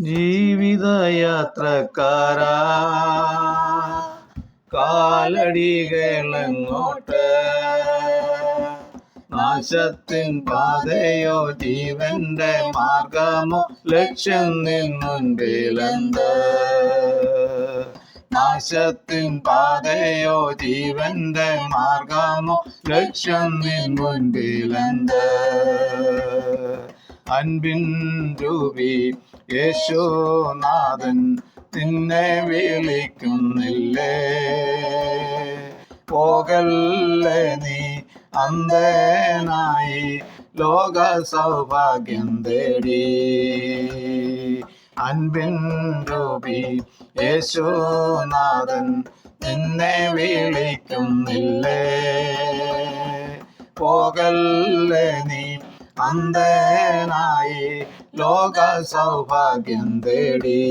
ജീവിതയാത്രക്കാരാ, കാലടികളെങ്ങോട്ട്? നാശത്തിൻ പാതയോ ജീവന്റെ മാർഗമോ? ലക്ഷ്യം നിൻ മുൻപിലെന്ത്? നാശത്തിൻ പാതയോ ജീവന്റെ മാർഗമോ? ലക്ഷ്യം നിൻ മുൻപിലെന്ത്? അൻപിൻ രൂപി യേശുനാഥൻ നിന്നെ വിളിക്കുന്നില്ലേ? പോകല്ലേ നീ അന്ധനായി ലോക സൗഭാഗ്യം തേടി. അൻപിൻ രൂപി യേശുനാഥൻ നിന്നെ വിളിക്കുന്നില്ലേ? പോകല്ലേ നീ അന്ധനായി ലോക സൗഭാഗ്യം തേടി.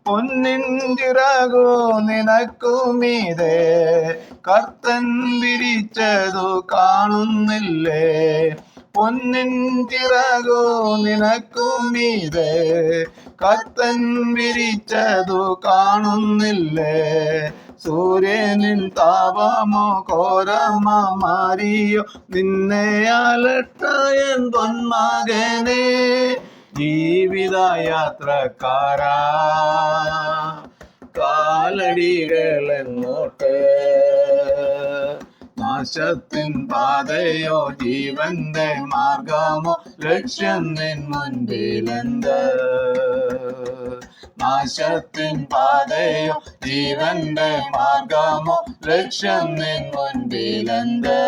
പൊന്നിൻ ചിറകു നിനക്കുമീതെ കർത്തൻ വിരിച്ചതു കാണുന്നില്ലേ? പൊന്നിൻ ചിറകു നിനക്കുമീതെ കർത്തൻ വിരിച്ചതു കാണുന്നില്ലേ? സൂര്യനിൻ താപമോ ഘോരമോ മാറിയോ നിന്നെ അലട്ടയൻ പൊന്മകനെ? ജീവിതയാത്രക്കാരാ, കാലടികളെങ്ങോട്ട്? നാശത്തിൻ പാതയോ ജീവന്റെ മാർഗമോ? ലക്ഷ്യം നിൻ മുൻപിലെന്ത്? നാശത്തിൻ പാതയോ ജീവന്റെ മാർഗമോ? ലക്ഷ്യം നിൻ മുൻപിലെന്ത്?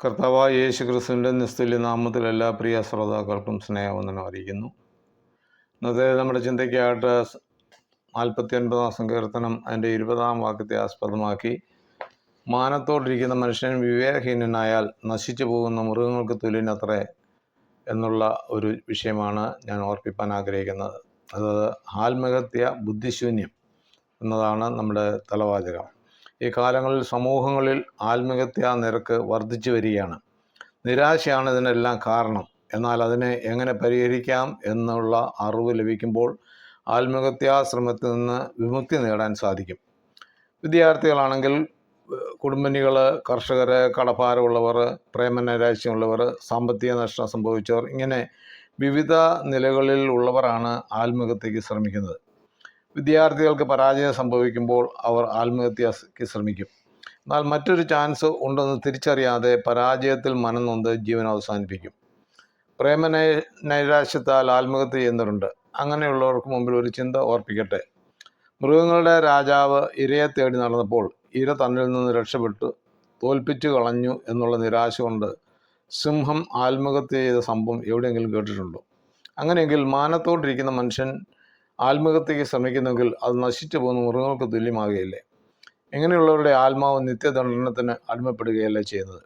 കർത്താവായ യേശു ക്രിസ്തുവിൻ്റെ നിസ്തുല്യ നാമത്തിൽ എല്ലാ പ്രിയ ശ്രോതാക്കൾക്കും സ്നേഹവന്ദനം അറിയിക്കുന്നു. ഇന്നത്തെ നമ്മുടെ ചിന്തയ്ക്കായിട്ട് 49 സങ്കീർത്തനം അതിൻ്റെ 20 വാക്യത്തെ ആസ്പദമാക്കി, മാനത്തോടിരിക്കുന്ന മനുഷ്യൻ വിവേകഹീനനായാൽ നശിച്ചു പോകുന്ന മൃഗങ്ങൾക്ക് തുല്യനത്രേ എന്നുള്ള ഒരു വിഷയമാണ് ഞാൻ ഓർപ്പിക്കാൻ ആഗ്രഹിക്കുന്നത്. അത് ആത്മഹത്യ, ബുദ്ധിശൂന്യം എന്നതാണ് നമ്മുടെ തലവാചകം. ഈ കാലങ്ങളിൽ സമൂഹങ്ങളിൽ ആത്മഹത്യാ നിരക്ക് വർദ്ധിച്ചു വരികയാണ്. നിരാശയാണ് ഇതിനെല്ലാം കാരണം. എന്നാൽ അതിനെ എങ്ങനെ പരിഹരിക്കാം എന്നുള്ള അറിവ് ലഭിക്കുമ്പോൾ ആത്മഹത്യാശ്രമത്തിൽ നിന്ന് വിമുക്തി നേടാൻ സാധിക്കും. വിദ്യാർത്ഥികളാണെങ്കിൽ കുടുംബിനികൾ, കർഷകർ, കടഭാരമുള്ളവർ, പ്രേമനൈരാശ്യമുള്ളവർ, സാമ്പത്തിക നഷ്ടം സംഭവിച്ചവർ, ഇങ്ങനെ വിവിധ നിലകളിൽ ഉള്ളവരാണ് ആത്മഹത്യക്ക് ശ്രമിക്കുന്നത്. വിദ്യാർത്ഥികൾക്ക് പരാജയം സംഭവിക്കുമ്പോൾ അവർ ആത്മഹത്യക്ക് ശ്രമിക്കും. എന്നാൽ മറ്റൊരു ചാൻസ് ഉണ്ടെന്ന് തിരിച്ചറിയാതെ പരാജയത്തിൽ മനം നൊന്ത് ജീവൻ അവസാനിപ്പിക്കും. പ്രേമനൈരാശ്യത്താൽ ആത്മഹത്യ ചെയ്യുന്നവരുണ്ട്. അങ്ങനെയുള്ളവർക്ക് മുമ്പിൽ ഒരു ചിന്ത ഓർപ്പിക്കട്ടെ. മൃഗങ്ങളുടെ രാജാവ് ഇരയെ തേടി നടന്നപ്പോൾ ഇര തന്നിൽ നിന്ന് രക്ഷപ്പെട്ടു തോൽപ്പിച്ചു കളഞ്ഞു എന്നുള്ള നിരാശ കൊണ്ട് സിംഹം ആത്മഹത്യ ചെയ്ത സംഭവം എവിടെയെങ്കിലും കേട്ടിട്ടുണ്ടോ? അങ്ങനെയെങ്കിൽ മാനത്തോടിരിക്കുന്ന മനുഷ്യൻ ആത്മഹത്യക്ക് ശ്രമിക്കുന്നെങ്കിൽ അത് നശിച്ചു പോകുന്ന മൃഗങ്ങൾക്ക് തുല്യമാകുകയില്ലേ? ഇങ്ങനെയുള്ളവരുടെ ആത്മാവ് നിത്യദണ്ഡനത്തിന് അടിമപ്പെടുകയല്ലേ ചെയ്യുന്നത്?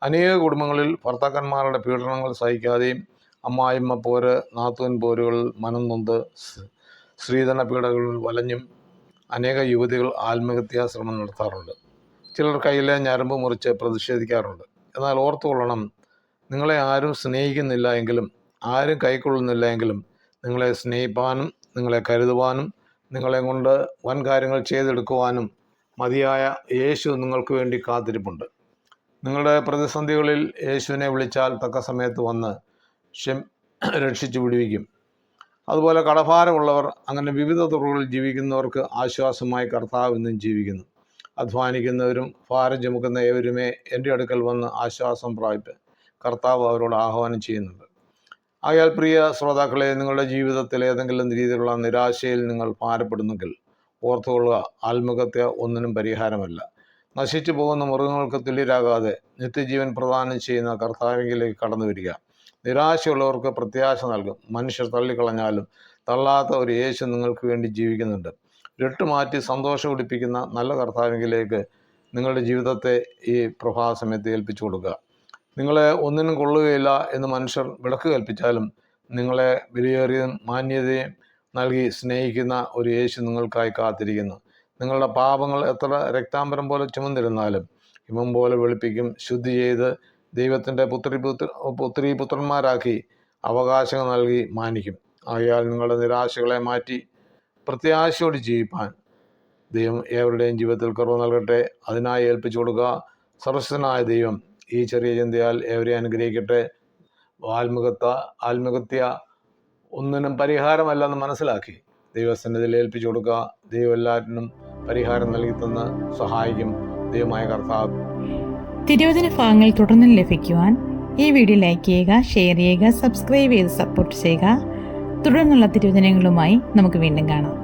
അനേക കുടുംബങ്ങളിൽ ഭർത്താക്കന്മാരുടെ പീഡനങ്ങൾ സഹിക്കാതെയും അമ്മായിമ്മ പോര്, നാത്തൂൻ പോരുകൾ മനം നൊന്ത് സ്ത്രീധന പീഡകളിൽ വലഞ്ഞും അനേക യുവതികൾ ആത്മഹത്യാശ്രമം നടത്താറുണ്ട്. ചിലർ കയ്യിലെ ഞരമ്പ് മുറിച്ച് പ്രതിഷേധിക്കാറുണ്ട്. എന്നാൽ ഓർത്തുകൊള്ളണം, നിങ്ങളെ ആരും സ്നേഹിക്കുന്നില്ല എങ്കിലും, ആരും കൈക്കൊള്ളുന്നില്ല എങ്കിലും, നിങ്ങളെ സ്നേഹിപ്പാനും നിങ്ങളെ കരുതുവാനും നിങ്ങളെ കൊണ്ട് വൻ കാര്യങ്ങൾ ചെയ്തെടുക്കുവാനും മതിയായ യേശു നിങ്ങൾക്ക് വേണ്ടി കാത്തിരിപ്പുണ്ട്. നിങ്ങളുടെ പ്രതിസന്ധികളിൽ യേശുവിനെ വിളിച്ചാൽ തക്ക സമയത്ത് വന്ന് രക്ഷിച്ചു വിടുവിക്കും. അതുപോലെ കടഭാരമുള്ളവർ, അങ്ങനെ വിവിധ തുറകളിൽ ജീവിക്കുന്നവർക്ക് ആശ്വാസമായി കർത്താവ് ഇന്നും ജീവിക്കുന്നു. അധ്വാനിക്കുന്നവരും ഭാരം ചുമക്കുന്ന ഏവരുമേ എൻ്റെ അടുക്കൽ വന്ന് ആശ്വാസം പ്രാപിപ്പാൻ കർത്താവ് അവരോട് ആഹ്വാനം ചെയ്യുന്നുണ്ട്. ആയാൽ പ്രിയ ശ്രോതാക്കളെ, നിങ്ങളുടെ ജീവിതത്തിൽ ഏതെങ്കിലും രീതിയിലുള്ള നിരാശയിൽ നിങ്ങൾ ഭാരപ്പെടുന്നെങ്കിൽ ഓർത്തുകൊള്ളുക, ആത്മഹത്യ ഒന്നിനും പരിഹാരമല്ല. നശിച്ചു പോകുന്ന മൃഗങ്ങൾക്ക് തുല്യരാകാതെ നിത്യജീവൻ പ്രദാനം ചെയ്യുന്ന കർത്താവിലേക്ക് കടന്നു വരിക. നിരാശയുള്ളവർക്ക് പ്രത്യാശ നൽകും. മനുഷ്യർ തള്ളിക്കളഞ്ഞാലും തള്ളാത്ത ഒരു യേശു നിങ്ങൾക്ക് വേണ്ടി ജീവിക്കുന്നുണ്ട്. രട്ടുമാറ്റി സന്തോഷം ഉടിപ്പിക്കുന്ന നല്ല കർത്താവിലേക്ക് നിങ്ങളുടെ ജീവിതത്തെ ഈ പ്രഭാത സമയത്ത് ഏൽപ്പിച്ചു കൊടുക്കുക. നിങ്ങളെ ഒന്നിനും കൊള്ളുകയില്ല എന്ന് മനുഷ്യർ വിലക്ക് കൽപ്പിച്ചാലും നിങ്ങളെ വിലയേറിയതും മാന്യതയും നൽകി സ്നേഹിക്കുന്ന ഒരു യേശു നിങ്ങൾക്കായി കാത്തിരിക്കുന്നു. നിങ്ങളുടെ പാപങ്ങൾ എത്ര രക്താംബരം പോലെ ചുമന്നിരുന്നാലും ഹിമം പോലെ വെളുപ്പിക്കും. ശുദ്ധി ചെയ്ത് ദൈവത്തിൻ്റെ പുത്രന്മാരാക്കി അവകാശങ്ങൾ നൽകി മാനിക്കും. ആകയാൽ നിങ്ങളുടെ നിരാശകളെ മാറ്റി പ്രത്യാശയോട് ജീവിപ്പാൻ ദൈവം ഏവരുടെയും ജീവിതത്തിൽ കുറവ് നൽകട്ടെ. അതിനായി ഏൽപ്പിച്ചു കൊടുക്കുക. സർവശക്തനായ ദൈവം ഈ ചെറിയ ചിന്തയാൽ ഏവരെയും അനുഗ്രഹിക്കട്ടെ. ആത്മഹത്യ ഒന്നിനും പരിഹാരമല്ലെന്ന് മനസ്സിലാക്കി ദൈവസന്നിധിയിൽ ഏൽപ്പിച്ചു കൊടുക്കുക. ദൈവം എല്ലാറ്റിനും പരിഹാരം നൽകി തന്ന് സഹായിക്കും. ദൈവമായ കർത്താവ്. തിരുവചന ഭാഗങ്ങൾ തുടർന്നും ലഭിക്കുവാൻ ഈ വീഡിയോ ലൈക്ക് ചെയ്യുക, ഷെയർ ചെയ്യുക, സബ്സ്ക്രൈബ് ചെയ്ത് സപ്പോർട്ട് ചെയ്യുക. തുടർന്നുള്ള തിരുവചനങ്ങളുമായി നമുക്ക് വീണ്ടും കാണാം.